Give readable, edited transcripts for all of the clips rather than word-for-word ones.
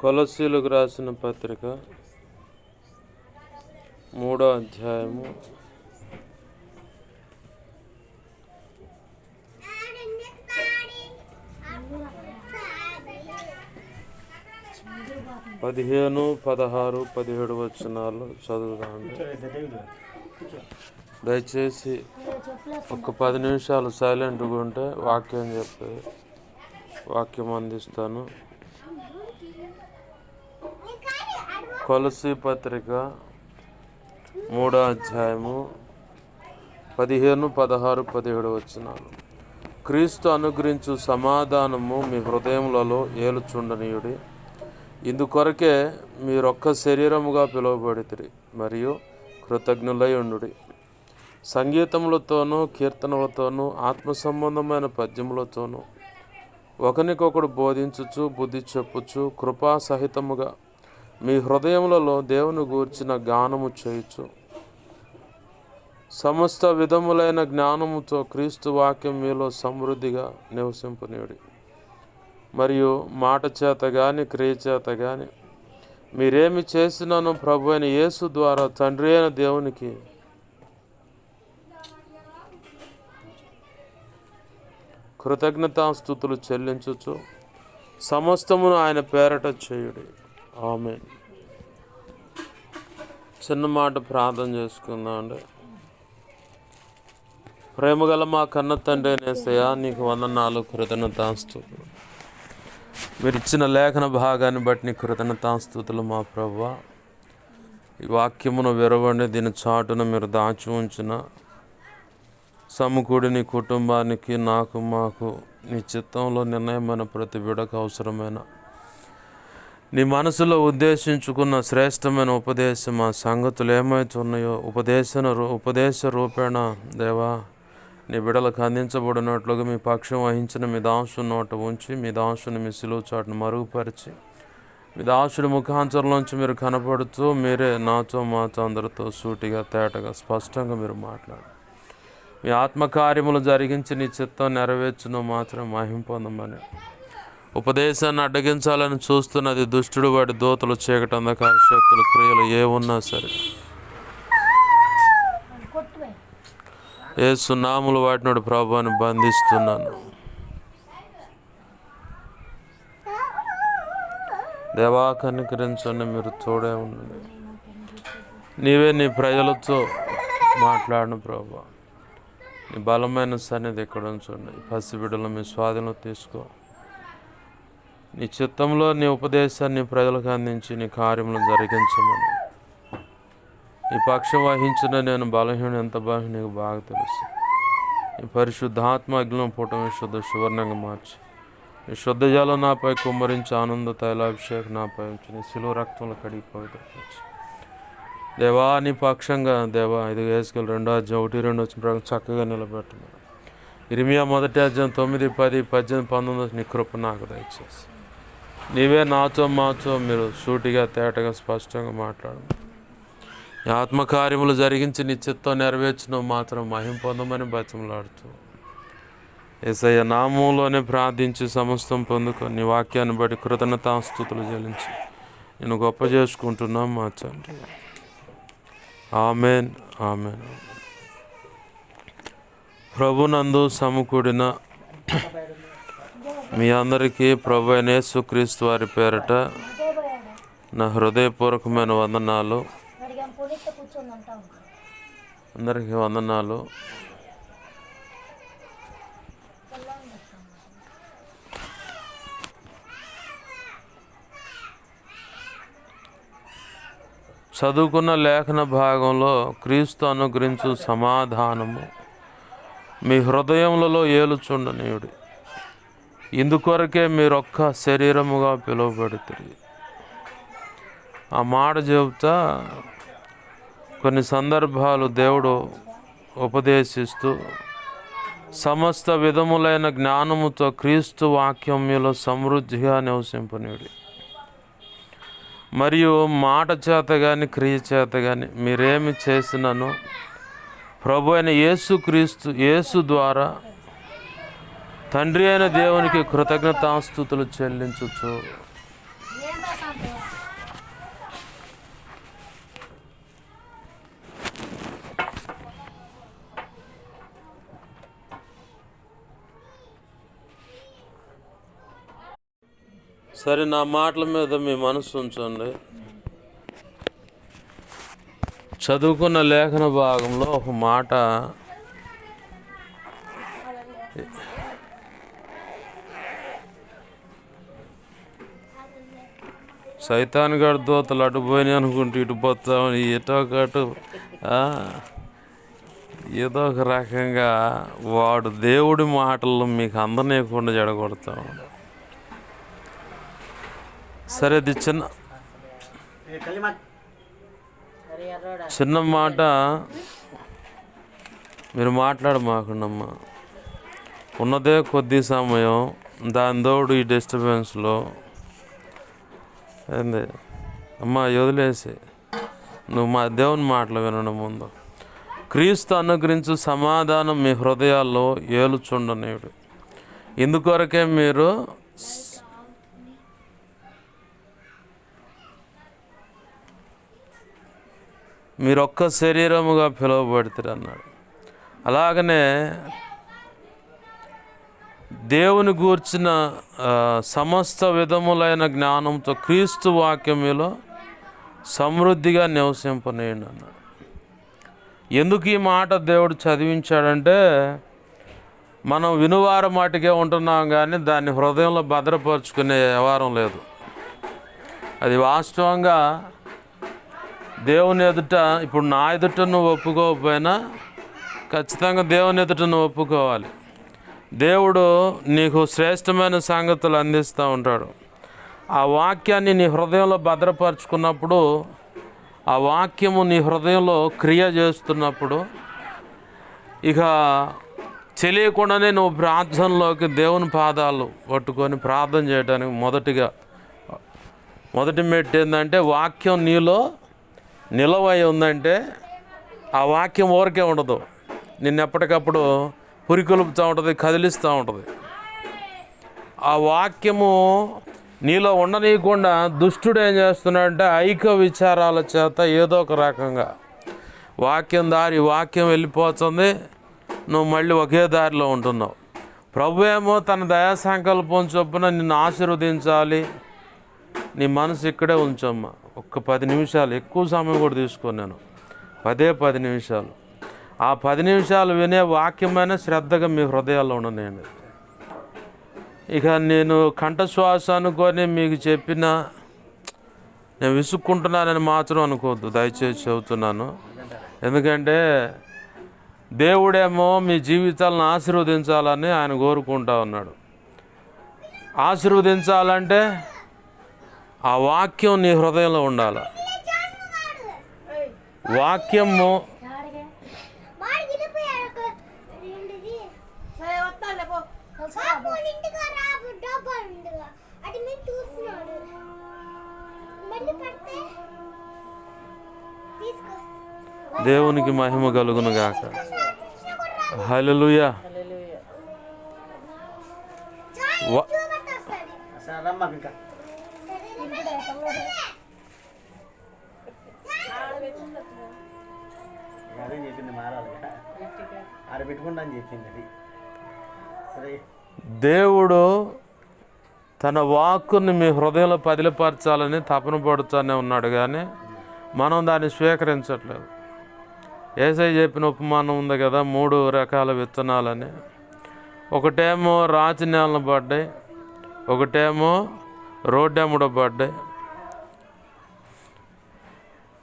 కొలస్సీలకు రాసిన పత్రిక 3వ అధ్యాయము 15, 16, 17 వచనాలు చదువుదామండి. దయచేసి ఒక 10 నిమిషాలు సైలెంట్గా ఉంటే వాక్యం అందిస్తాను. కొలస్సీ పత్రిక 3వ అధ్యాయము 15, 16, 17 వచనాలు. క్రీస్తు అనుగ్రహించు సమాధానము మీ హృదయములలో ఏలుచుండనీయుడి. ఇందుకొరకే మీరొక్క శరీరముగా పిలువబడితిరి మరియు కృతజ్ఞులై ఉండుడి. సంగీతములతోనూ కీర్తనలతోనూ ఆత్మ సంబంధమైన పద్యములతోనూ ఒకనికొకడు బోధించుచు బుద్ధి చెప్పుచు కృపా సహితముగా మీ హృదయములలో దేవుని గూర్చిన గానము చేయుచు సమస్త విధములైన జ్ఞానముతో క్రీస్తు వాక్యం మీలో సమృద్ధిగా నివసింపనీయుడి. మరియు మాట చేత కానీ క్రియ చేత కానీ మీరేమి చేసినానో ప్రభు అయిన యేసు ద్వారా తండ్రి అయిన దేవునికి కృతజ్ఞతాస్తుతులు చెల్లించుచు సమస్తమును ఆయన పేరట చేయుడి. ఆమేన్. చిన్న మాట ప్రార్థన చేసుకుందాం అండి. ప్రేమగల మా కన్న తండ్రి యేసయ్యా, నీకు వందనాలు, కృతజ్ఞతాస్తుతులు. మీరు ఇచ్చిన లేఖన భాగాన్ని బట్టి నీ కృతజ్ఞతాస్తుతులు మా ప్రభువా. ఈ వాక్యమును విరవండి, దీని చాటున మీరు దాచి ఉంచిన సమకూడి నీ కుటుంబానికి మాకు నీ చిత్తంలో నిర్ణయమైన ప్రతి బిడకు అవసరమైన నీ మనసులో ఉద్దేశించుకున్న శ్రేష్టమైన ఉపదేశం ఆ సంగతులు ఏమైతున్నాయో ఉపదేశ రూపేణ దేవా నీ బిడలకు అందించబడినట్లుగా మీ పక్షం వహించిన మీ దాసుని నోట ఉంచి మీ దాసుని మీ సిలువ చాటును మరుగుపరిచి మీ దాసుడి ముఖాంతరంలోంచి మీరు కనపడుతూ మీరే నాతో మాతో అందరితో సూటిగా తేటగా స్పష్టంగా మీరు మాట్లాడు. మీ ఆత్మకార్యములు జరిగించి నీ చిత్తం నెరవేర్చును మాత్రం మహిమ పొందమని ఉపదేశాన్ని అడ్డగించాలని చూస్తున్నది దుష్టుడు, వాడి దూతలు, చీకటి, అంధకార శక్తులు, క్రియలు ఏ ఉన్నా సరే యేసు నామములో వాటినోడు ప్రభువుని బంధిస్తున్నాను. దేవా కనికరించండి, మీరు తోడే ఉండండి. నీవే నీ ప్రజలతో మాట్లాడిన ప్రభువా. నీ బలమైన సన్నిధి ఇక్కడ ఉంచండి. పసిబిడ్డలు మీ స్వాధీనం తీసుకో. నీ చిత్తంలో నీ ఉపదేశాన్ని ప్రజలకు అందించి నీ కార్యములను జరిగించమని నీ పక్షం వహించిన నేను బలహీన ఎంత బలహీన నీకు బాగా తెలుసు. నీ పరిశుద్ధాత్మ అగ్నిలో పుటమి శుద్ధ సువర్ణంగా మార్చి నీ శుద్ధ జలం నాపై కుమ్మరించి ఆనంద తైలాభిషేకం నాపై ఉంచి నీ శిలువ రక్తంలో కడిగి పవిత్రపరిచి దేవా నీ పక్షంగా దేవా 5 వేసుకెళ్ళి 2వ అధ్యాయం 1-2 వచ్చిన ప్రకారం చక్కగా నిలబెట్టమని ఇర్మియా 1వ అధ్యాయం 9, 10, 18, 19 నీ కృప నాకు దయచేసి నీవే నాతో మాతో మీరు సూటిగా తేటగా స్పష్టంగా మాట్లాడు. నీ ఆత్మకార్యములు జరిగించి నీ చిత్తం నెరవేర్చిన మాత్రం మహిమ పొందమని బతిమలాడుతూ యేసయ్య నామంలోనే ప్రార్థించి సమస్తం పొందుకొని నీ వాక్యాన్ని బట్టి కృతజ్ఞతాస్తుతులు చెల్లించి నేను గొప్ప చేసుకుంటున్నాం మా తండ్రి. Amen, amen. ప్రభునందు సమకూడిన మీ అందరికీ ప్రభు అయిన యేసుక్రీస్తు వారి పేరట నా హృదయపూర్వకమైన వందనాలు. అందరికీ వందనాలు. చదువుకున్న లేఖన భాగంలో క్రీస్తు అనుగ్రహించు సమాధానము మీ హృదయములలో ఏలుచుండనీయుడి. ఇందుకొరకే మీరొక్క శరీరముగా పిలువబడితిరి. ఆ మాట చెబుతా కొన్ని సందర్భాలు దేవుడు ఉపదేశిస్తూ సమస్త విధములైన జ్ఞానముతో క్రీస్తు వాక్యం మీలో సమృద్ధిగా నివసింపనీయుడి. మరియు మాట చేత కానీ క్రియ చేత కానీ మీరేమి చేసినానో ప్రభు అయిన యేసు ద్వారా తండ్రి అయిన దేవునికి కృతజ్ఞతాస్తుతులు చెల్లించుచు సరే, నా మాటల మీద మీ మనసు ఉంచండి. చదువుకున్న లేఖన భాగంలో ఒక మాట సైతాన్ గారి దోతలు అటు పోయినాయి అనుకుంటూ ఇటు పోతామని ఎటో ఒకటి ఏదో ఒక రకంగా వాడు దేవుడి మాటల్లో మీకు అందనీయకుండా జడగొడతాం. సరే, అది చిన్న మాట మీరు మాట్లాడమాకండమ్మా. ఉన్నదే కొద్ది సమయం, దాని తోడు ఈ డిస్టర్బెన్స్లో ఏంది అమ్మా, వదిలేసి నువ్వు మా దేవుని మాటలు వినడం ముందు. క్రీస్తు అనుగ్రహించు సమాధానం మీ హృదయాల్లో ఏలుచుండనేడు. ఇందుకొరకే మీరొక్క శరీరముగా పిలువబడతారు అన్నాడు. అలాగనే దేవుని గూర్చిన సమస్త విధములైన జ్ఞానంతో క్రీస్తు వాక్యములో సమృద్ధిగా నివసింపనేయండి అన్నాడు. ఎందుకు ఈ మాట దేవుడు చదివించాడంటే, మనం వినువార మాటికే ఉంటున్నాం కానీ దాన్ని హృదయంలో భద్రపరుచుకునే వ్యవహారం లేదు. అది వాస్తవంగా దేవుని ఎదుట, ఇప్పుడు నా ఎదుట నువ్వు ఒప్పుకోకపోయినా ఖచ్చితంగా దేవుని ఎదుట నువ్వు ఒప్పుకోవాలి. దేవుడు నీకు శ్రేష్టమైన సంగతులు అందిస్తూ ఉంటాడు. ఆ వాక్యాన్ని నీ హృదయంలో భద్రపరుచుకున్నప్పుడు, ఆ వాక్యము నీ హృదయంలో క్రియ చేస్తున్నప్పుడు, ఇక తెలియకుండానే నువ్వు ప్రార్థనలోకి దేవుని పాదాలు పట్టుకొని ప్రార్థన చేయడానికి మొదటి మెట్టు ఏంటంటే, వాక్యం నీలో నిలవై ఉందంటే ఆ వాక్యం ఊరికే ఉండదు, నిన్ను ఎప్పటికప్పుడు పురికొలుపుతూ ఉంటుంది, కదిలిస్తూ ఉంటుంది. ఆ వాక్యము నీలో ఉండనీయకుండా దుష్టుడు ఏం చేస్తున్నాడంటే ఐక్య విచారాల చేత ఏదో ఒక రకంగా వాక్యం వెళ్ళిపోతుంది, నువ్వు మళ్ళీ ఒకే దారిలో ఉంటున్నావు. ప్రభు ఏమో తన దయా సంకల్పం చొప్పున నిన్ను ఆశీర్వదించాలి. నీ మనసు ఇక్కడే ఉంచమ్మా. ఒక్క 10 నిమిషాలు, ఎక్కువ సమయం కూడా తీసుకోను నేను, 10 నిమిషాలు. ఆ 10 నిమిషాలు వినే వాక్యమైన శ్రద్ధగా మీ హృదయాల్లో ఉండనండి. ఇక నేను కంఠశ్వాస అనుకొని మీకు చెప్పినా నేను విసుక్కుంటున్నానని మాత్రం అనుకోవద్దు, దయచేసి చెబుతున్నాను. ఎందుకంటే దేవుడేమో మీ జీవితాలను ఆశీర్వదించాలని ఆయన కోరుకుంటా ఉన్నాడు. ఆశీర్వదించాలంటే ఆ వాక్యం నీ హృదయంలో ఉండాలి. వాక్యము దేవునికి మహిమ కలుగును గాక. హల్లెలూయా. దేవుడు తన వాక్కుని మీ హృదయంలో పదిలపరచాలని తపన పడుతూనే ఉన్నాడు, కానీ మనం దాన్ని స్వీకరించట్లేదు. యేసయ్య చెప్పిన ఉపమానం ఉంది కదా, 3 రకాల విత్తనాలని. ఒకటేమో రాతి నేలను పడ్డాయి, ఒకటేమో రోడ్డెమ్మడ పడ్డాయి.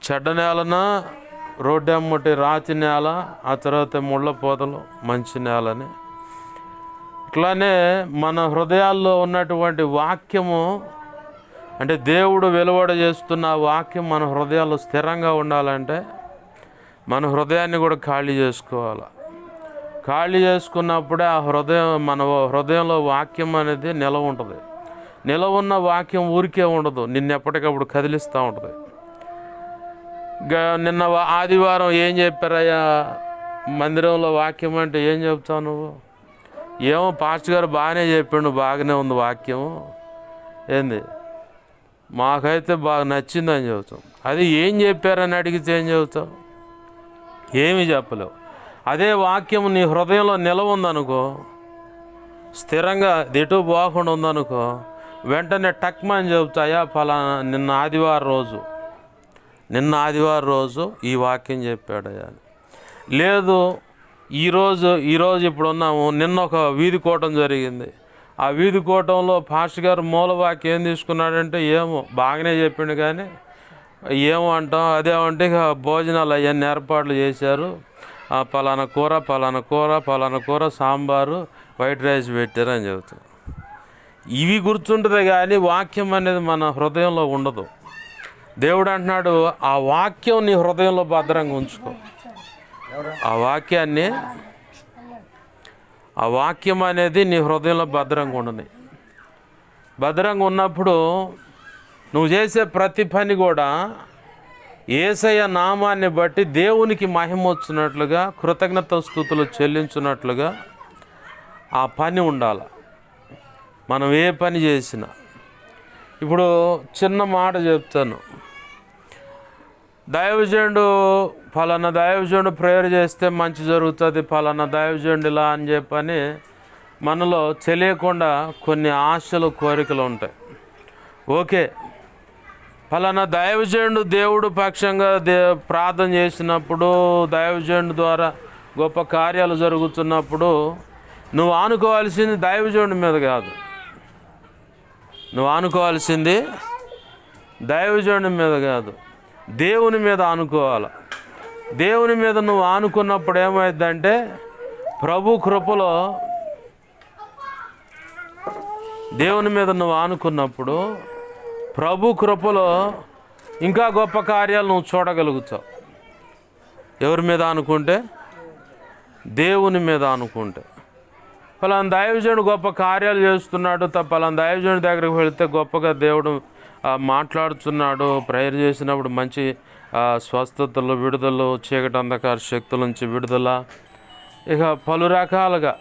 చెడ్డ నేలన రోడ్డెమ్మటి రాతి నేల, ఆ తర్వాత ముళ్ళ పొదలు మంచి నేలని. ఇట్లానే మన హృదయాల్లో ఉన్నటువంటి వాక్యము, అంటే దేవుడు వెలువడ చేస్తున్న వాక్యం మన హృదయాల్లో స్థిరంగా ఉండాలంటే మన హృదయాన్ని కూడా ఖాళీ చేసుకోవాలి. ఖాళీ చేసుకున్నప్పుడే ఆ మన హృదయంలో వాక్యం అనేది నిలవ ఉంటుంది. నిలవ ఉన్న వాక్యం ఊరికే ఉండదు, నిన్ను ఎప్పటికప్పుడు కదిలిస్తూ ఉంటుంది. నిన్న ఆదివారం ఏం చెప్పారయ్యా మందిరంలో వాక్యం అంటే ఏం చెప్తావు నువ్వు? ఏమో పాస్టర్ గారు బాగానే చెప్పిండు, బాగానే ఉంది వాక్యం, ఏంది మాకైతే బాగా నచ్చిందని చెబుతాం. అది ఏం చెప్పారని అడిగితే ఏం చెబుతావు? ఏమీ చెప్పలేవు. అదే వాక్యం నీ హృదయంలో నిలవ ఉందనుకో, స్థిరంగా ఎటు పోకుండా ఉందనుకో, వెంటనే టక్మని చెబుతాయా ఫలానా నిన్న ఆదివారం రోజు ఈ వాక్యం చెప్పాడయ్యా. లేదు ఈరోజు ఇప్పుడు ఉన్నాము, నిన్న ఒక వీధి కూటం జరిగింది. ఆ వీధి కూటంలో పాస్టర్ గారు మూల వాక్యం ఏం తీసుకున్నాడంటే ఏమో బాగానే చెప్పిండు, కానీ ఏమో అంటాం అదేమంటే ఇక భోజనాలు అవన్నీ ఏర్పాట్లు చేశారు, పలానా కూర సాంబారు వైట్ రైస్ పెట్టారు అని చెబుతారు. ఇవి గుర్తుంటుంది కానీ వాక్యం అనేది మన హృదయంలో ఉండదు. దేవుడు అంటున్నాడు ఆ వాక్యం నీ హృదయంలో భద్రంగా ఉంచుకో. ఆ వాక్యం అనేది నీ హృదయంలో భద్రంగా ఉండని. భద్రంగా ఉన్నప్పుడు నువ్వు చేసే ప్రతి పని కూడా యేసయ్య నామాన్ని బట్టి దేవునికి మహిమ వచ్చినట్లుగా, కృతజ్ఞత స్తుతులు చెల్లించున్నట్లుగా ఆ పని ఉండాలి. మనం ఏ పని చేసినా. ఇప్పుడు చిన్న మాట చెప్తాను. ఫలానా దైవజనుడు ప్రేయర్ చేస్తే మంచి జరుగుతుంది, ఫలానా దైవజనుడు ఇలా అని చెప్పని మనలో తెలియకుండా కొన్ని ఆశలు కోరికలు ఉంటాయి. ఓకే, ఫలానా దైవజనుడు దేవుడు పక్షంగా ప్రార్థన చేసినప్పుడు, దైవజనుడు ద్వారా గొప్ప కార్యాలు జరుగుతున్నప్పుడు నువ్వు ఆనుకోవాల్సింది దైవజనుడి మీద కాదు, నువ్వు ఆనుకోవాల్సింది దైవజనుడి మీద కాదు, దేవుని మీద ఆనుకోవాలి. దేవుని మీద నువ్వు ఆనుకున్నప్పుడు ఏమైందంటే దేవుని మీద నువ్వు ఆనుకున్నప్పుడు ప్రభు కృపలో ఇంకా గొప్ప కార్యాలు నువ్వు చూడగలుగుతావు. ఎవరి మీద ఆనుకుంటే? దేవుని మీద ఆనుకుంటే. పలానా దైవజనుడు గొప్ప కార్యాలు చేస్తున్నాడు, పలానా దైవజనుడి దగ్గరికి వెళితే గొప్పగా దేవుడు మాట్లాడుతున్నాడు, ప్రేయర్ చేసినప్పుడు మంచి స్వస్థతలు, విడుదల, చీకటి అంధకార శక్తుల నుంచి విడుదల, ఇక పలు రకాలుగా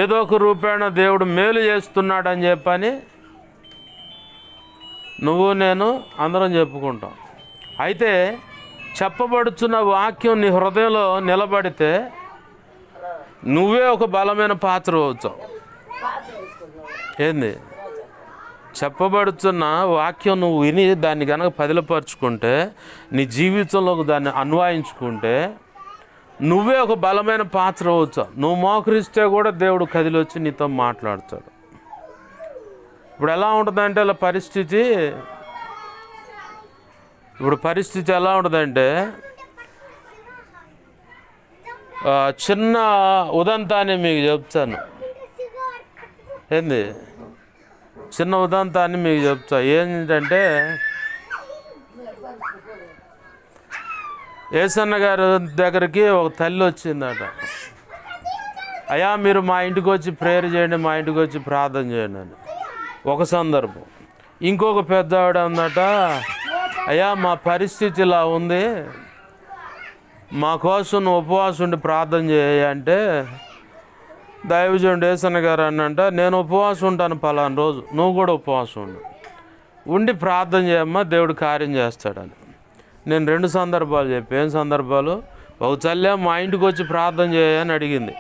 ఏదో ఒక రూపేణ దేవుడు మేలు చేస్తున్నాడని చెప్పని నువ్వు నేను అందరం చెప్పుకుంటాం. అయితే చెప్పబడుతున్న వాక్యం నీ హృదయంలో నిలబడితే నువ్వే ఒక బలమైన పాత్ర అవుతావు. ఏంది చెప్పబడుతున్న వాక్యం నువ్వు విని దాన్ని కనుక పదిలపరుచుకుంటే, నీ జీవితంలోకి దాన్ని అన్వయించుకుంటే నువ్వే ఒక బలమైన పాత్ర అవుతావు. నువ్వు మోకరిస్తే కూడా దేవుడు కదిలి వచ్చి నీతో మాట్లాడతాడు. ఇప్పుడు ఎలా ఉంటుందంటే పరిస్థితి ఎలా ఉంటుందంటే, చిన్న ఉదంతాన్ని మీకు చెప్తాను. చిన్న ఉదంతాన్ని మీకు చెప్తా. ఏంటంటే యేసన్న గారి దగ్గరికి ఒక తల్లి వచ్చిందట. అయ్యా మీరు మా ఇంటికి వచ్చి ప్రేయర్ చేయండి, మా ఇంటికి వచ్చి ప్రార్థన చేయండి అని ఒక సందర్భం. ఇంకొక పెద్ద ఆవిడ ఉందట, అయ్యా మా పరిస్థితి ఇలా ఉంది, మా కోసం నువ్వు ఉపవాసం ఉండి ప్రార్థన చేయంటే దైవజనుడు యేసన్న గారు అన్నంట, నేను ఉపవాసం ఉంటాను పలానా రోజు, నువ్వు కూడా ఉపవాసం ఉండి ప్రార్థన చేయమ్మా, దేవుడు కార్యం చేస్తాడని. నేను 2 సందర్భాలు చెప్పాను. ఏం సందర్భాలు? ఒక చల్లేమో మా ఇంటికి వచ్చి ప్రార్థన చేయని అడిగింది,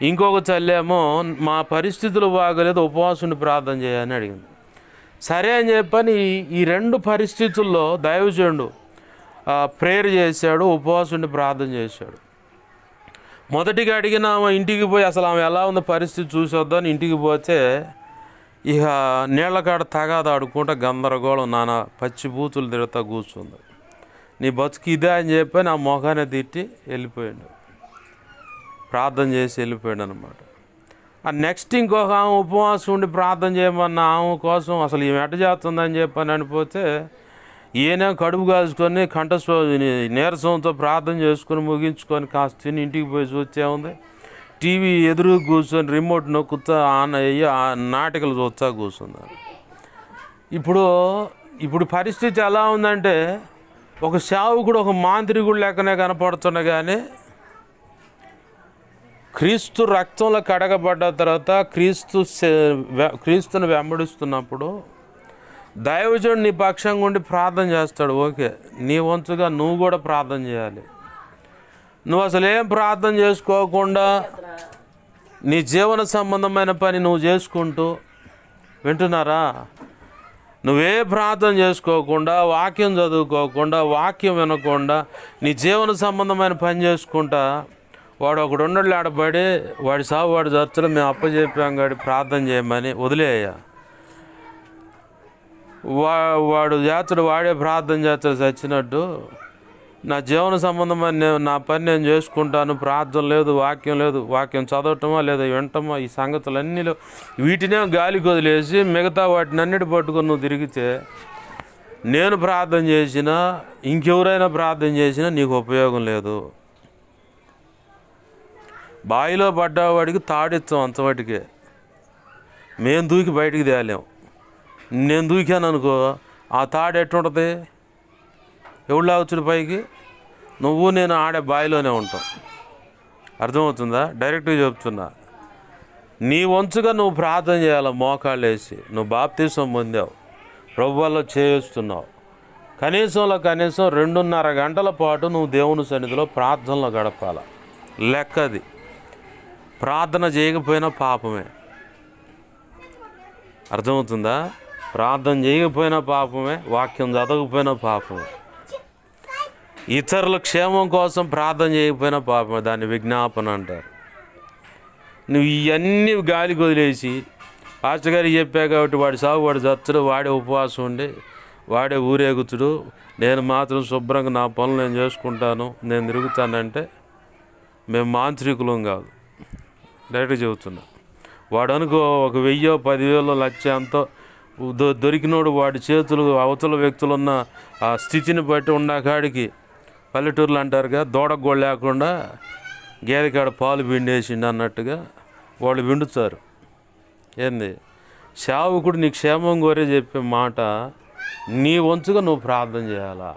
ఇంకొక చల్లేమో మా పరిస్థితులు బాగలేదు ఉపవాసం ఉండి ప్రార్థన చేయని అడిగింది. సరే అని చెప్పని ఈ 2 పరిస్థితుల్లో దైవజనుడు ప్రేయర్ చేశాడు, ఉపవాసం ఉండి ప్రార్థన చేశాడు. మొదటిగా అడిగిన ఆమె ఇంటికి పోయి అసలు ఆమె ఎలా ఉంది పరిస్థితి చూసొద్దని ఇంటికి పోతే ఇక నీళ్ళకాడ తగాద ఆడుకుంటా గందరగోళం, నానా పచ్చి బూతులు తిరుగుతా కూర్చుంది. నీ బతుకు ఇదే అని చెప్పి నా మొఖాన్ని తిట్టి వెళ్ళిపోయాడు, ప్రార్థన చేసి వెళ్ళిపోయాడు అనమాట. నెక్స్ట్ ఇంకొక ఆమె ఉపవాసం ఉండి ప్రార్థన చేయమన్న ఆమె కోసం అసలు ఈమె ఎట చేస్తుందని చెప్పని అనిపోతే ఈయన కడుపు కాల్చుకొని నీరసంతో ప్రార్థన చేసుకొని ముగించుకొని కాస్త తిని ఇంటికి పోయి చూస్తే ఉంది, టీవీ ఎదురు కూర్చొని రిమోట్ నొక్కుతా ఆన్ అయ్యి నాటికలు చూస్తా కూర్చుంది. ఇప్పుడు పరిస్థితి ఎలా ఉందంటే ఒక సేవకుడు ఒక మాంత్రికుడు లెక్కనే కనపడుతున్నా, కానీ క్రీస్తు రక్తంలో కడగబడ్డ తర్వాత క్రీస్తుని వెంబడిస్తున్నప్పుడు దైవజనుడు నీ పక్షంగా ఉండి ప్రార్థన చేస్తాడు. ఓకే, నీ వంతుగా నువ్వు కూడా ప్రార్థన చేయాలి. నువ్వు అసలు ఏం ప్రార్థన చేసుకోకుండా నీ జీవన సంబంధమైన పని నువ్వు చేసుకుంటూ వింటున్నారా? నువ్వే ప్రార్థన చేసుకోకుండా, వాక్యం చదువుకోకుండా, వాక్యం వినకుండా, నీ జీవన సంబంధమైన పని చేసుకుంటా వాడు ఒకడు ఉండడు ఆడపడి వాడి సాగు వాడు చర్చలు మేము అప్పచెప్పాం కాడి ప్రార్థన చేయమని వదిలేయ్యా. వాడు చేస్తాడు, వాడే ప్రార్థన చేస్తాడు చచ్చినట్టు. నా జీవన సంబంధమైన నా పని నేను చేసుకుంటాను, ప్రార్థన లేదు, వాక్యం లేదు, వాక్యం చదవటమా లేదా వినటమా, ఈ సంగతులన్నీలో వీటినే గాలికి వదిలేసి మిగతా వాటిని అన్నిటి పట్టుకొని నువ్వు తిరిగితే నేను ప్రార్థన చేసినా ఇంకెవరైనా ప్రార్థన చేసినా నీకు ఉపయోగం లేదు. బావిలో పడ్డవాడికి తాడిస్తాం అంతవాటికే, మేము దూకి బయటికి తేలేం. నేను దూకాను అనుకో, ఆ తాడు ఎట్టుంటుంది? ఎవడు లాగొచ్చుడు పైకి? నువ్వు నేను ఆడే బావిలోనే ఉంటాం. అర్థమవుతుందా? డైరెక్ట్గా చెప్తున్నా. నీ వంచుగా నువ్వు ప్రార్థన చేయాలి, మోకాళ్ళు వేసి. నువ్వు బాప్తీసం పొందావు, ప్రభువులో చేస్తున్నావు, కనీసం 2.5 గంటల పాటు నువ్వు దేవుని సన్నిధిలో ప్రార్థనలో గడపాలి. లెక్కది. ప్రార్థన చేయకపోయినా పాపమే. అర్థమవుతుందా? ప్రార్థన చేయకపోయినా పాపమే, వాక్యం చదవకపోయినా పాపమే, ఇతరుల క్షేమం కోసం ప్రార్థన చేయకపోయినా పాపమే. దాన్ని విజ్ఞాపన అంటారు. నువ్వు ఇవన్నీ గాలికి వదిలేసి పాస్టర్ గారికి చెప్పా కాబట్టి వాడి సాగు వాడు చచ్చుడు, వాడే ఉపవాసం ఉండి వాడే ఊరేగుతుడు, నేను మాత్రం శుభ్రంగా నా పనులు నేను చేసుకుంటాను, నేను తిరుగుతానంటే మేము మాంత్రికులం కాదు. డైరెక్ట్గా చెబుతున్నా. వాడు అనుకో 1000, 10,000, 1,00,000 ఎంతో దొరికినోడు వాడి చేతులు అవతల వ్యక్తులున్న ఆ స్థితిని బట్టి ఉన్నకాడికి పల్లెటూర్లు అంటారుగా, దూడగోళ్ళు లేకుండా గేదెకాడ పాలు పిండేసిండు అన్నట్టుగా వాళ్ళు పిండుతారు. ఏంది? సేవకుడు నీ క్షేమం కోరే చెప్పే మాట, నీ వంచుగా నువ్వు ప్రార్థన చేయాలా.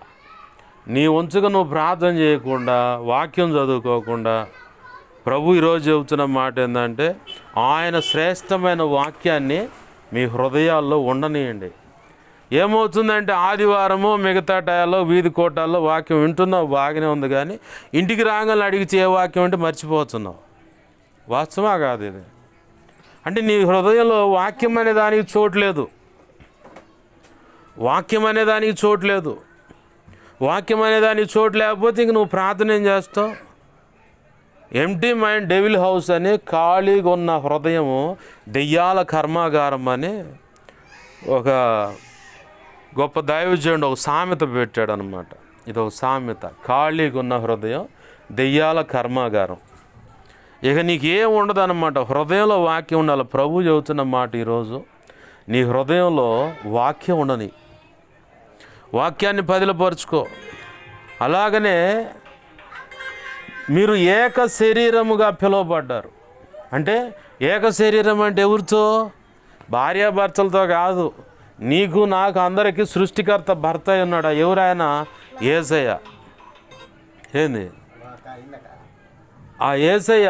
నీ వంచుగా నువ్వు ప్రార్థన చేయకుండా, వాక్యం చదువుకోకుండా, ప్రభు ఈరోజు చెబుతున్న మాట ఏంటంటే ఆయన శ్రేష్టమైన వాక్యాన్ని మీ హృదయాల్లో ఉండనీయండి. ఏమవుతుందంటే ఆదివారము మిగతా టయాల్లో వీధి కోటాల్లో వాక్యం వింటున్నావు, బాగానే ఉంది, కానీ ఇంటికి రాగానే అడిగితే ఏ వాక్యం అంటే మర్చిపోతున్నావు. వాస్తవా కాదు ఇది? అంటే నీ హృదయంలో వాక్యం అనే దానికి చోట్లేదు. వాక్యం అనే దానికి చోట్లేదు. వాక్యం అనే దానికి చోటు లేకపోతే ఇంక నువ్వు ప్రార్థన ఏం చేస్తావు? ఎంటీ మైండ్ డెవిల్ హౌస్ అని, ఖాళీగా ఉన్న హృదయము దెయ్యాల కర్మాగారం అని ఒక గొప్ప దైవజనుడు ఒక సామెత పెట్టాడు అనమాట. ఇది ఒక సామెత. ఖాళీగా ఉన్న హృదయం దెయ్యాల కర్మాగారం. ఇక నీకేం ఉండదు అనమాట. హృదయంలో వాక్యం ఉండాలి. ప్రభు చెబుతున్న మాట ఈరోజు, నీ హృదయంలో వాక్యం ఉండని, వాక్యాన్ని పదిలపరుచుకో. అలాగనే మీరు ఏక శరీరముగా పిలువబడ్డారు. అంటే ఏక శరీరం అంటే ఎవరితో? భార్యాభర్తలతో కాదు. నీకు నాకు అందరికీ సృష్టికర్త భర్త ఉన్నాడు. ఎవరైనా? యేసయ్య. ఏంది? ఆ యేసయ్య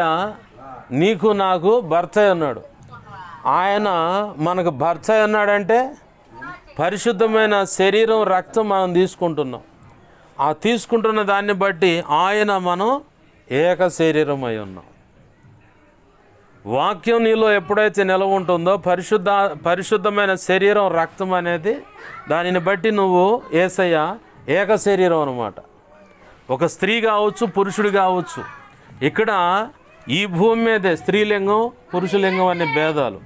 నీకు నాకు భర్త ఉన్నాడు. ఆయన మనకు భర్త ఉన్నాడంటే పరిశుద్ధమైన శరీరం, రక్తం మనం తీసుకుంటున్నాం. ఆ తీసుకుంటున్న దాన్ని బట్టి ఆయన మనం ఏక శరీరమై ఉన్నాం. వాక్యం నీలో ఎప్పుడైతే నిలవ ఉంటుందో పరిశుద్ధమైన శరీరం, రక్తం అనేది, దానిని బట్టి నువ్వు యేసయ్య ఏక శరీరం అన్నమాట. ఒక స్త్రీ కావచ్చు, పురుషుడు కావచ్చు. ఇక్కడ ఈ భూమి మీదే స్త్రీలింగం, పురుషులింగం అనే భేదాలు.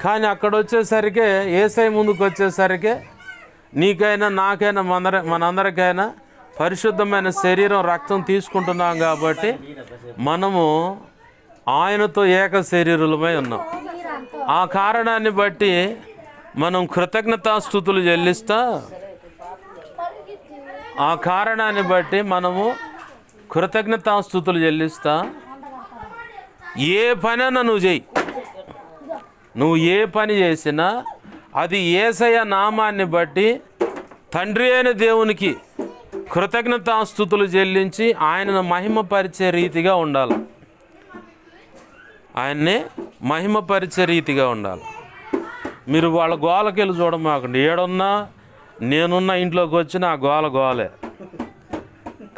కానీ అక్కడ వచ్చేసరికి, యేసయ్య ముందుకు వచ్చేసరికి నీకైనా నాకైనా మనందరికైనా పరిశుద్ధమైన శరీరం, రక్తం తీసుకుంటున్నాం కాబట్టి మనము ఆయనతో ఏక శరీరులమై ఉన్నాం. ఆ కారణాన్ని బట్టి మనం కృతజ్ఞతాస్తుతులు చెల్లిస్తా, ఆ కారణాన్ని బట్టి మనము కృతజ్ఞతాస్తుతులు చెల్లిస్తా. ఏ పనైనా నువ్వు చెయ్యి, నువ్వు ఏ పని చేసినా అది యేసయ్య నామాన్ని బట్టి తండ్రి అయిన దేవునికి కృతజ్ఞతాస్తుతులు చెల్లించి ఆయనను మహిమపరిచే రీతిగా ఉండాలి. ఆయన్ని మహిమపరిచే రీతిగా ఉండాలి. మీరు వాళ్ళ గోలకెళ్ళి చూడమాకండి. ఏడున్నా నేనున్న ఇంట్లోకి వచ్చిన ఆ గోలే.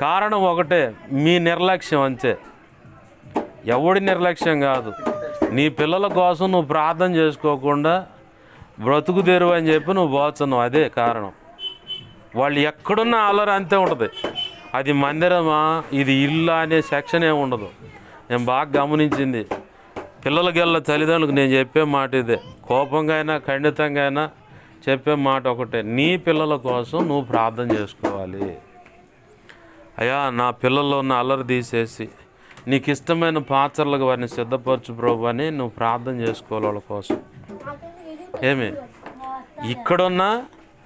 కారణం ఒకటే, మీ నిర్లక్ష్యం అంతే. ఎవడి నిర్లక్ష్యం కాదు. నీ పిల్లల కోసం నువ్వు ప్రార్థన చేసుకోకుండా బ్రతుకు తెరువు అని చెప్పి నువ్వు పోతున్నావు. అదే కారణం. వాళ్ళు ఎక్కడున్నా అల్లరి అంతే ఉంటుంది. అది మందిరమా, ఇది ఇల్లు అనే సెక్షన్ ఏమి ఉండదు. నేను బాగా గమనించింది. పిల్లలకెళ్ళ తల్లిదండ్రులకు నేను చెప్పే మాట ఇదే, కోపంగా అయినా ఖండితంగా అయినా చెప్పే మాట ఒకటే, నీ పిల్లల కోసం నువ్వు ప్రార్థన చేసుకోవాలి. అయ్యా, నా పిల్లల్లో ఉన్న అల్లరి తీసేసి నీకు ఇష్టమైన పాత్రలకు వారిని సిద్ధపరచు ప్రభు అని నువ్వు ప్రార్థన చేసుకోవాలి వాళ్ళ కోసం. ఏమి ఇక్కడున్నా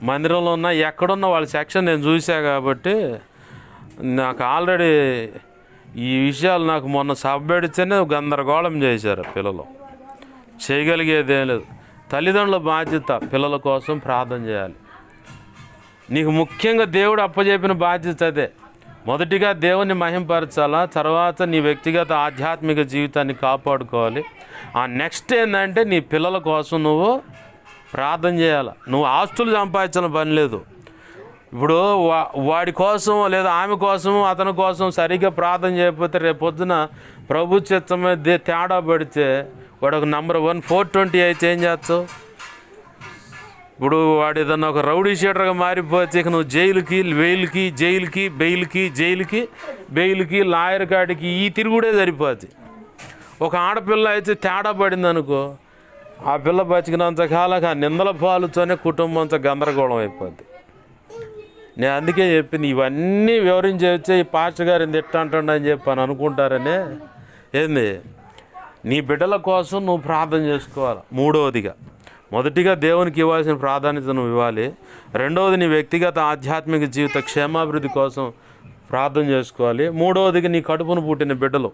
మందిరంలో ఉన్నా ఎక్కడున్నా వాళ్ళ సెక్షన్ నేను చూసా కాబట్టి నాకు ఆల్రెడీ ఈ విషయాలు నాకు మొన్న సభ పెడితేనే గందరగోళం చేశారు పిల్లలు. చేయగలిగేదేం లేదు. తల్లిదండ్రుల బాధ్యత పిల్లల కోసం ప్రార్థన చేయాలి. నీకు ముఖ్యంగా దేవుడు అప్పచెప్పిన బాధ్యత అదే. మొదటిగా దేవుని మహింపరచాలా, తర్వాత నీ వ్యక్తిగత ఆధ్యాత్మిక జీవితాన్ని కాపాడుకోవాలి. ఆ నెక్స్ట్ ఏంటంటే నీ పిల్లల కోసం నువ్వు ప్రార్థన చేయాలి. నువ్వు ఆస్తులు సంపాదించిన పని లేదు. ఇప్పుడు వాడి కోసం లేదా ఆమె కోసం అతని కోసం సరిగ్గా ప్రార్థన చేయకపోతే రేపు పొద్దున ప్రభు చిత్తమే తేడా పడితే వాడు ఒక నంబర్ 1 420 అయితే ఏం చేస్తావు? ఇప్పుడు వాడు ఏదన్నా ఒక రౌడీ షీటర్గా మారిపోతే ఇక నువ్వు బెయిల్కి లాయర్ కాడికి ఈ తిరుగుడే సరిపోతుంది. ఒక ఆడపిల్ల అయితే తేడా పడింది అనుకో, ఆ పిల్ల బతికినంతకాలం ఆ నిందల పాలుతోనే కుటుంబం అంతా గందరగోళం అయిపోద్ది. నేను అందుకే చెప్పింది, ఇవన్నీ వివరించి వచ్చే ఈ పాస్టర్ గారు ఇంత అంటుండ అని చెప్పి అని అనుకుంటారనే. ఏంది, నీ బిడ్డల కోసం నువ్వు ప్రార్థన చేసుకోవాలి. మూడవదిగా, మొదటిగా దేవునికి ఇవ్వాల్సిన ప్రాధాన్యత నువ్వు ఇవ్వాలి. రెండవది, నీ వ్యక్తిగత ఆధ్యాత్మిక జీవిత క్షేమాభివృద్ధి కోసం ప్రార్థన చేసుకోవాలి. మూడవదిగా, నీ కడుపును పుట్టిన బిడ్డలు,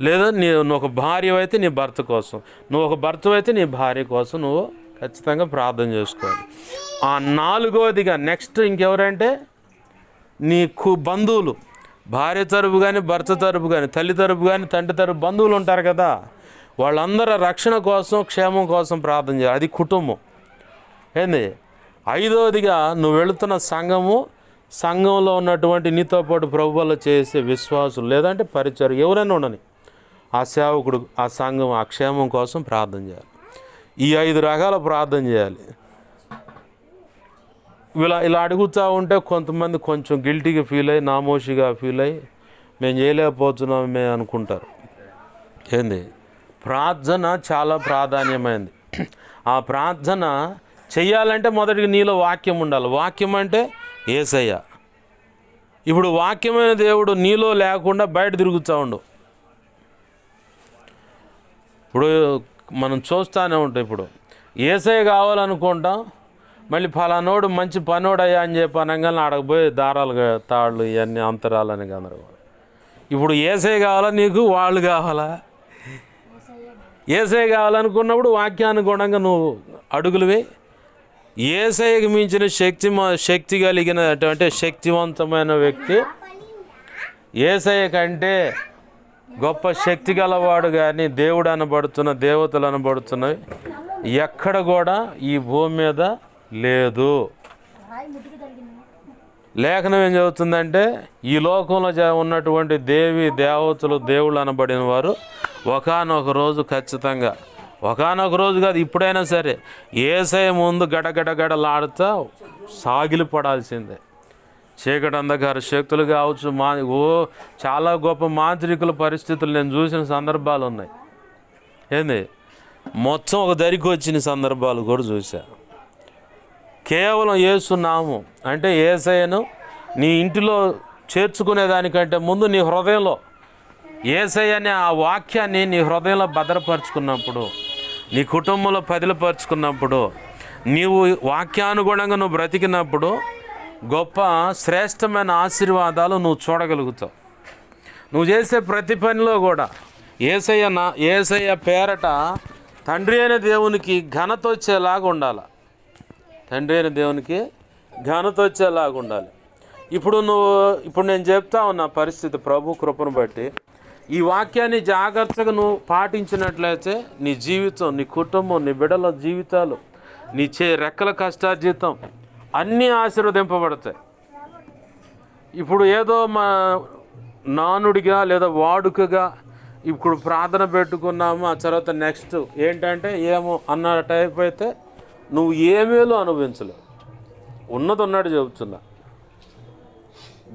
లేదా నువ్వు ఒక భార్య అయితే నీ భర్త కోసం, నువ్వు ఒక భర్త అయితే నీ భార్య కోసం నువ్వు ఖచ్చితంగా ప్రార్థన చేసుకోవాలి. ఆ నాలుగవదిగా నెక్స్ట్ ఇంకెవరంటే నీ బంధువులు, భార్య తరపు కానీ భర్త తరపు కానీ తల్లి తరపు కానీ తండ్రి తరపు బంధువులు ఉంటారు కదా, వాళ్ళందరూ రక్షణ కోసం క్షేమం కోసం ప్రార్థన చేయాలి. అది కుటుంబం. ఏంది, ఐదవదిగా నువ్వు వెళుతున్న సంఘంలో ఉన్నటువంటి నీతో పాటు ప్రభువులో చేసే విశ్వాసులు లేదంటే పరిచయం ఎవరైనా ఉండని, ఆ సేవకుడు, ఆ సంఘం, ఆ క్షేమం కోసం ప్రార్థన చేయాలి. ఈ 5 రకాల ప్రార్థన చేయాలి. ఇలా అడుగుతూ ఉంటే కొంతమంది కొంచెం గిల్టీగా ఫీల్ అయ్యి, నామోషిగా ఫీల్ అయ్యి మేము చేయలేకపోతున్నాం మేము అనుకుంటారు. ఏంది, ప్రార్థన చాలా ప్రాధాన్యమైనది. ఆ ప్రార్థన చెయ్యాలంటే మొదటిగా నీలో వాక్యం ఉండాలి. వాక్యం అంటే యేసయ్య. ఇప్పుడు వాక్యమైన దేవుడు నీలో లేకుండా బయట తిరుగుతూ ఉండు. ఇప్పుడు మనం చూస్తూనే ఉంటాం. ఇప్పుడు యేసయ్య కావాలనుకుంటాం, మళ్ళీ ఫలానోడు మంచి పనోడయ్యా అని చెప్పి అనగానే ఆడకపోయి దారాలు తాళ్ళు ఇవన్నీ అంతరాలని గందరగోళం. ఇప్పుడు యేసయ్య కావాలా నీకు, వాళ్ళు కావాలా? యేసయ్య కావాలనుకున్నప్పుడు వాక్యానుగుణంగా నువ్వు అడుగులువే. యేసయ్యకి మించిన శక్తి కలిగినటువంటి శక్తివంతమైన వ్యక్తి యేసయ్య కంటే గొప్ప శక్తి గలవాడు కానీ దేవుడు అనబడుతున్న దేవతలు అనబడుతున్నవి ఎక్కడ కూడా ఈ భూమి మీద లేదు. లేఖనం ఏం చెబుతుందంటే, ఈ లోకంలో ఉన్నటువంటి దేవతలు దేవుళ్ళు అనబడిన వారు ఒకానొక రోజు ఖచ్చితంగా, ఒకానొక రోజు కాదు ఇప్పుడైనా సరే, యేసయ్య ముందు గడగడగడలాడుతూ సాగిలిపడాల్సిందే. చీకటి అంధకార శక్తులు కావచ్చు, చాలా గొప్ప మాంత్రికుల పరిస్థితులు నేను చూసిన సందర్భాలు ఉన్నాయి. ఏంది, మొత్తం ఒక దరికి వచ్చిన సందర్భాలు కూడా చూసా. కేవలం యేసు నామం అంటే యేసయ్యను నీ ఇంటిలో చేర్చుకునేదానికంటే ముందు నీ హృదయంలో యేసయ్య అనే ఆ వాక్యాన్ని నీ హృదయంలో భద్రపరుచుకున్నప్పుడు, నీ కుటుంబంలో పదిలపరుచుకున్నప్పుడు, నీవు వాక్యానుగుణంగా నువ్వు బ్రతికినప్పుడు గొప్ప శ్రేష్టమైన ఆశీర్వాదాలు నువ్వు చూడగలుగుతావు. నువ్వు చేసే ప్రతి పనిలో కూడా యేసయ్య పేరట తండ్రి అయిన దేవునికి ఘనత వచ్చేలాగా ఉండాలి. తండ్రి అయిన దేవునికి ఘనత వచ్చేలాగా ఉండాలి. ఇప్పుడు నేను చెప్తా ఉన్న పరిస్థితి ప్రభు కృపను బట్టి ఈ వాక్యాన్ని జాగ్రత్తగా నువ్వు పాటించినట్లయితే నీ జీవితం, నీ కుటుంబం, నీ బిడ్డల జీవితాలు, నీ రెక్కల కష్టార్జితం అన్నీ ఆశీర్వదింపబడతాయి. ఇప్పుడు ఏదో నానుడిగా లేదా వాడుకగా ఇప్పుడు ప్రార్థన పెట్టుకున్నాము, ఆ తర్వాత నెక్స్ట్ ఏంటంటే ఏమో అన్న టైప్ అయితే నువ్వు ఏమేలో అనుభవించలేవు. ఉన్నది ఉన్నట్టు చెబుతున్నా.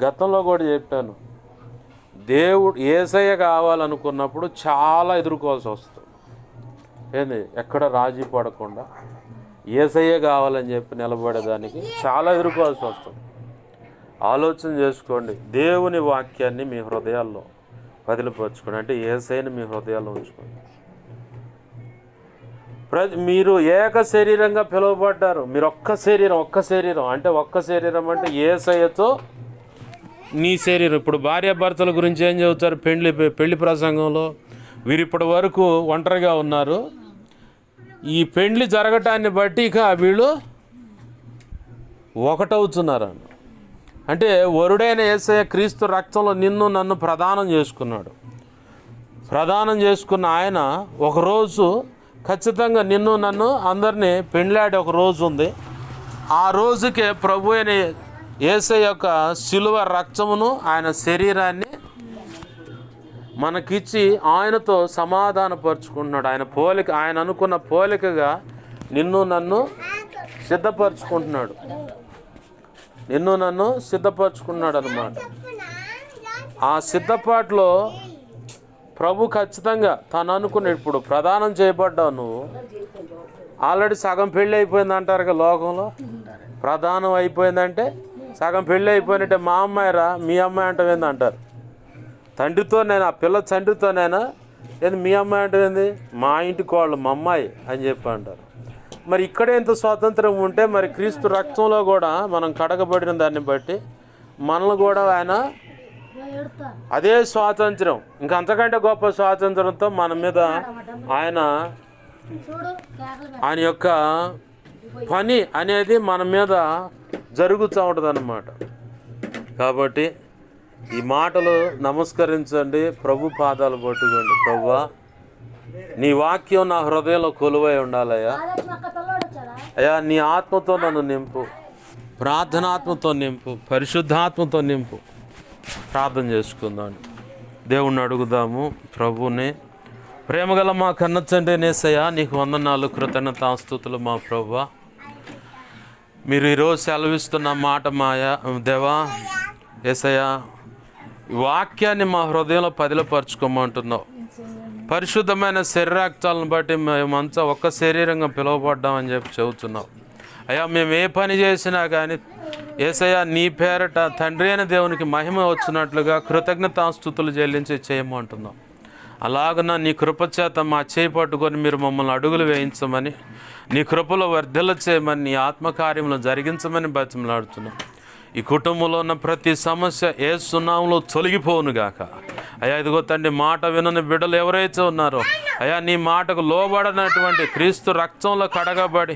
గతంలో కూడా చెప్పాను, దేవుడు యేసయ్య కావాలనుకున్నప్పుడు చాలా ఎదుర్కోవాల్సి వస్తుంది. ఏంది, ఎక్కడ రాజీ పడకుండా యేసయ్య కావాలని చెప్పి నిలబడేదానికి చాలా ఎదుర్కోవాల్సి వస్తుంది. ఆలోచన చేసుకోండి. దేవుని వాక్యాన్ని మీ హృదయాల్లో పదిలిపరచుకోండి. అంటే యేసయ్యని మీ హృదయాల్లో ఉంచుకోండి. మీరు ఏక శరీరంగా పిలువబడ్డారు. మీరు ఒక్క శరీరం అంటే యేసయ్యతో నీ శరీరం. ఇప్పుడు భార్యాభర్తల గురించి ఏం చెబుతారు పెళ్లి ప్రసంగంలో? వీరు ఇప్పటి వరకు ఒంటరిగా ఉన్నారు, ఈ పెళ్లి జరగటాన్ని బట్టి ఇక వీళ్ళు ఒకటవుతున్నారని. అంటే వరుడైన యేసయ్య క్రీస్తు రక్తంలో నిన్ను నన్ను ప్రదానం చేసుకున్నాడు. ప్రదానం చేసుకున్న ఆయన ఒకరోజు ఖచ్చితంగా నిన్ను నన్ను అందరినీ పెండ్లాడే ఒక రోజు ఉంది. ఆ రోజుకే ప్రభు అయిన యేసయ్య యొక్క శిలువ రక్తమును ఆయన శరీరాన్ని మనకిచ్చి ఆయనతో సమాధానపరుచుకుంటున్నాడు. ఆయన అనుకున్న పోలికగా నిన్ను నన్ను సిద్ధపరచుకుంటున్నాడు. అన్నమాట. ఆ సిద్ధపాటులో ప్రభు ఖచ్చితంగా తను అనుకున్న, ఇప్పుడు ప్రదానం చేయబడ్డావు నువ్వు, ఆల్రెడీ సగం పెళ్ళి అయిపోయింది అంటారు కదా లోకంలో. ప్రదానం అయిపోయిందంటే సగం పెళ్ళి అయిపోయినట్టే. మా అమ్మాయిరా మీ అమ్మాయి అంటవేంది అంటారు. తండ్రితోనైనా ఆ పిల్ల తండ్రితోనైనా ఏంది మీ అమ్మాయి అంటేంది, మా ఇంటికి వాళ్ళు మా అమ్మాయి అని చెప్పి అంటారు. మరి ఇక్కడే ఎంత స్వాతంత్రం ఉంటే మరి క్రీస్తు రక్తంలో కూడా మనం కడగబడిన దాన్ని బట్టి మనల్ని కూడా ఆయన అదే స్వాతంత్రం, ఇంకా అంతకంటే గొప్ప స్వాతంత్రంతో మన మీద ఆయన యొక్క పని అనేది మన మీద జరుగుతూ ఉంటుంది అన్నమాట. కాబట్టి ఈ మాటలు నమస్కరించండి, ప్రభు పాదాలు పట్టుకోండి. ప్రభువా, నీ వాక్యం నా హృదయంలో కొలువై ఉండాలయ్యా. అయ్యా, నీ ఆత్మతో నన్ను నింపు, ప్రార్థనాత్మతో నింపు, పరిశుద్ధాత్మతో నింపు. ప్రార్థన చేసుకుందాం. దేవుణ్ణి అడుగుదాము. ప్రభుని ప్రేమగల మా కన్న తండ్రి యేసయ్యా, నీకు వందనాలు, కృతజ్ఞతాస్తుతులు మా ప్రభువా. మీరు ఈరోజు సెలవిస్తున్న మాట మాయా దేవా యేసయ్యా, వాక్యాన్ని మా హృదయంలో పదిలపరచుకోమంటున్నావు. పరిశుద్ధమైన శరీరాక్తాలను బట్టి మేమంతా ఒక్క శరీరంగా పిలువబడ్డామని చెప్పి చెబుతున్నావు. అయ్యా, మేము ఏ పని చేసినా కానీ యేసయ్యా నీ పేరట తండ్రి అయిన దేవునికి మహిమ వచ్చినట్లుగా కృతజ్ఞతాస్తుతులు చెల్లించి చేయమంటున్నాం. అలాగన నీ కృపచేత మా చేయి పట్టుకొని మీరు మమ్మల్ని అడుగులు వేయించమని, నీ కృపలో వర్ధిల్ల చేయమని, నీ ఆత్మకార్యంలో జరిగించమని బతిమలాడుతున్నాం. ఈ కుటుంబంలో ఉన్న ప్రతి సమస్య యేసు నామములో తొలగిపోవునుగాక. అయ్యా, ఇదిగో తండ్రి, మాట వినని బిడ్డలు ఎవరైతే ఉన్నారో అయ్యా, నీ మాటకు లోబడనటువంటి క్రీస్తు రక్తంలో కడగబడి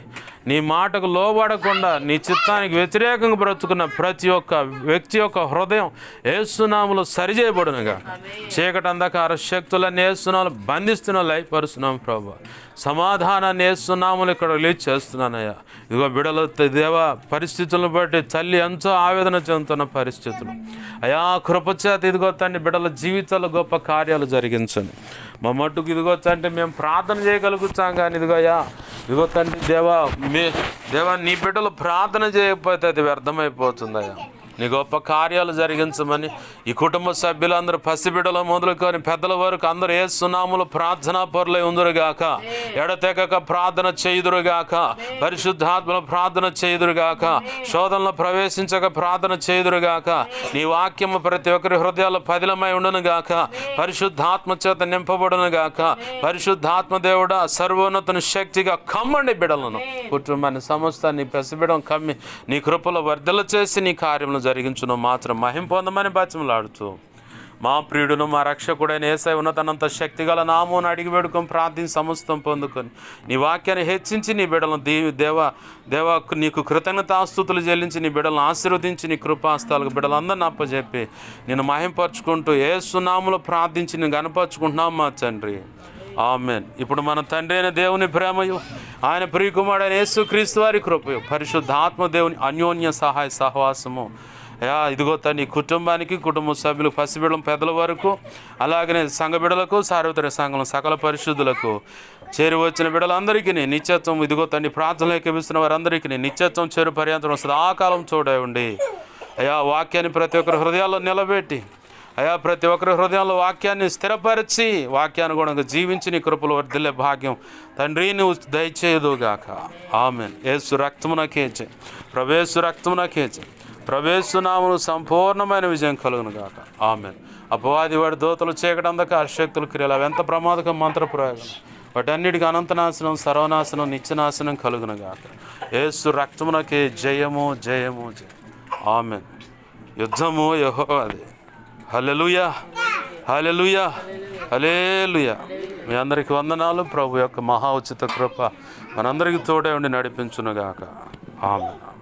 నీ మాటకు లోబడకుండా నీ చిత్తానికి వ్యతిరేకంగా బ్రతుకున్న ప్రతి ఒక్క వ్యక్తి యొక్క హృదయం యేసు నామములో సరిచేయబడునుగా. చీకటి అంధకార శక్తులన్నీ యేసు నామములో బంధిస్తున్న లయపరుస్తున్నాం ప్రభు. సమాధానాన్ని యేసు నామములో ఇక్కడ రిలీజ్ చేస్తున్నానయ్యా. ఇదిగో బిడ్డల దేవా, పరిస్థితులను బట్టి తల్లి ఎంతో ఆవేదన చెందుతున్న పరిస్థితులు అయా, కృపచేత ఇదిగో తండ్రి బిడ్డల జీవితాల్లో గొప్ప కార్యాలు జరిగించండి. మా మట్టుకు ఇదిగో తండ్రి మేము ప్రార్థన చేయగలుగుతాం, కానీ ఇదిగో తండ్రి దేవా నీ బిడ్డలు ప్రార్థన చేయకపోతే అది వ్యర్థమైపోతుందయ్యా. నీ గొప్ప కార్యాలు జరిగించమని ఈ కుటుంబ సభ్యులందరూ పసిబిడ్డలు మొదలుకొని పెద్దల వరకు అందరూ యేసు నామములో ప్రార్థనా పరులై ఉందురుగాక. ఎడతెగక ప్రార్థన చేయుదురుగాక, పరిశుద్ధాత్మలో ప్రార్థన చేయుదురుగాక, శోధనలో ప్రవేశించక ప్రార్థన చేయుదురుగాక. నీ వాక్యము ప్రతి ఒక్కరి హృదయాల్లో పదిలమై ఉండునుగాక. పరిశుద్ధాత్మ చేత నింపబడునుగాక. పరిశుద్ధాత్మ దేవుడా, సర్వోన్నతుని శక్తిగా కమ్మండి బిడ్డలను, కుటుంబాన్ని సమస్తాన్ని పసిబిడ్డను కమ్మి నీ కృపలో వర్ధల చేసి నీ కార్యములను జరిగించును మాత్రం మహిమ పొందమని బతిమలాడుతూ మా ప్రియుడును మా రక్షకుడైన యేసయ్య ఉన్నతనంత శక్తిగల నామమును అడిగి వేడుకొని ప్రార్థించి సమస్తం పొందుకొని నీ వాక్యాన్ని హెచ్చించి నీ బిడ్డలను దేవా నీకు కృతజ్ఞతాస్తుతులు చెల్లించి నీ బిడ్డలను ఆశీర్వదించి నీ కృపాస్తాలకు బిడ్డలందరినీ అప్పచెప్పి నేను మహింపరచుకుంటూ యేసు నామములో ప్రార్థించి నేను గణపరచుకుంటున్నాం మా తండ్రి. ఆమెన్. ఇప్పుడు మన తండ్రి అయిన దేవుని ప్రేమయు ఆయన ప్రియకుమారుడైన యేసుక్రీస్తు వారి కృపయు పరిశుద్ధాత్మ దేవుని అన్యోన్య సహాయ సహవాసము అయా ఇదిగో తండ్రి కుటుంబానికి, కుటుంబ సభ్యులు, పసిబిడ్డల పెద్దల వరకు, అలాగనే సంఘ బిడ్డలకు, సార్వత్రిక సంఘం సకల పరిశుద్ధులకు, చేరి వచ్చిన బిడ్డలందరికీ నిత్యత్వం, ఇదిగో తండ్రి ప్రార్థనలు ఎక్కిస్తున్న వారందరికీ నిత్యత్వం చేరు పర్యంతం సదాకాలం చూడే ఉండి అయా వాక్యాన్ని ప్రతి ఒక్కరి హృదయాల్లో నిలబెట్టి అయా ప్రతి ఒక్కరి హృదయంలో వాక్యాన్ని స్థిరపరిచి వాక్యాన్ని కూడా జీవించి నీ కృపలు వర్ధిల్లే భాగ్యం తండ్రి నువ్వు దయచేయదుగాక. ఆమెన్. యేసు రక్తమునకేచే, ప్రవేశు రక్తమునకేచే, ప్రవేశునామను సంపూర్ణమైన విజయం కలుగును గాక. ఆమెన్. అపవాది వాడి దోతలు, చీకటి, అంధకార శక్తులు, క్రియలు అవి ఎంత ప్రమాదకం మంత్ర ప్రయోగం, వాటన్నిటికీ అనంతనాశనం, సర్వనాశనం, నిత్యనాశనం కలుగును గాక. యేసు రక్తమునకే జయము జయము జయం. ఆమెన్. యుద్ధము యెహోవాదే. హల్లెలూయా, హల్లెలూయా, హల్లెలూయా. మీ అందరికీ వందనాలు. ప్రభు యొక్క మహా ఉచిత కృప మనందరికీ తోడే ఉండి నడిపించునుగాక. ఆమెన్.